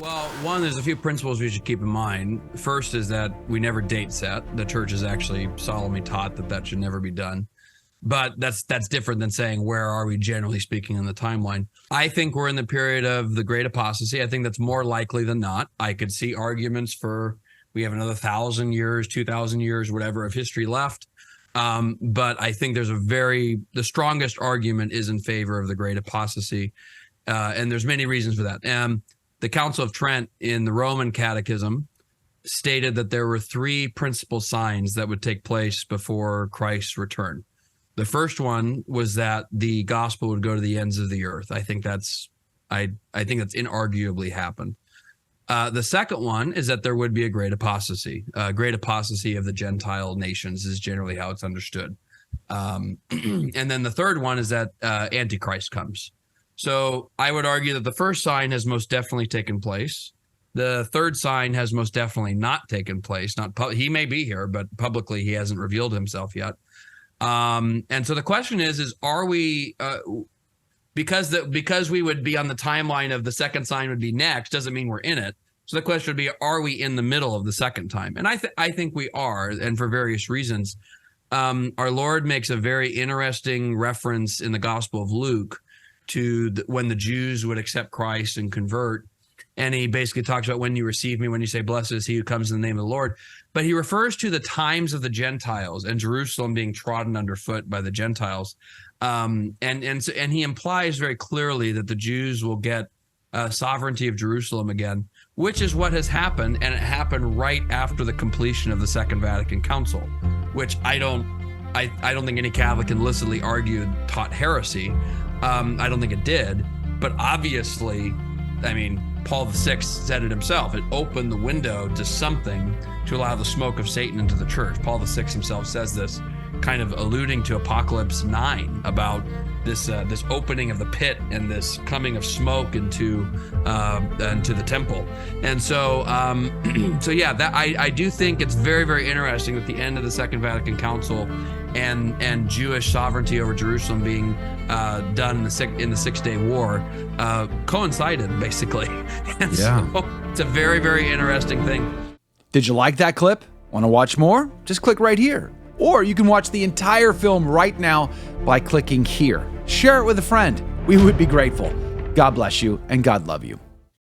Well, one, there's a few principles we should keep in mind. First is that we never date set. The church has actually solemnly taught that should never be done. But that's different than saying where are we generally speaking in the timeline. I think we're in the period of the great apostasy. I think that's more likely than not. I could see arguments for we have another 1,000 years, 2,000 years, whatever of history left. But I think the strongest argument is in favor of the great apostasy. And there's many reasons for that. The Council of Trent in the Roman Catechism stated that there were three principal signs that would take place before Christ's return. The first one was that the gospel would go to the ends of the earth. I think that's inarguably happened. The second one is that there would be a great apostasy. Great apostasy of the Gentile nations is generally how it's understood. And then the third one is that Antichrist comes. So I would argue that the first sign has most definitely taken place. The third sign has most definitely not taken place. He may be here, but publicly he hasn't revealed himself yet. And so the question is are we, because we would be on the timeline of the second sign would be next, doesn't mean we're in it. So the question would be, are we in the middle of the second time? And I think we are, and for various reasons. Our Lord makes a very interesting reference in the Gospel of Luke to when the Jews would accept Christ and convert. And he basically talks about when you receive me, when you say, blessed is he who comes in the name of the Lord. But he refers to the times of the Gentiles and Jerusalem being trodden underfoot by the Gentiles. And he implies very clearly that the Jews will get sovereignty of Jerusalem again, which is what has happened. And it happened right after the completion of the Second Vatican Council, which I don't think any Catholic can licitly argue taught heresy. I don't think it did. But obviously, I mean, Paul VI said it himself. It opened the window to something to allow the smoke of Satan into the church. Paul VI himself says this, kind of alluding to Apocalypse 9 about this opening of the pit and this coming of smoke into the temple. And so, I do think it's very, very interesting that the end of the Second Vatican Council and Jewish sovereignty over Jerusalem being done in the Six-Day War coincided, basically. And so it's a very, very interesting thing. Did you like that clip? Want to watch more? Just click right here. Or you can watch the entire film right now by clicking here. Share it with a friend. We would be grateful. God bless you and God love you.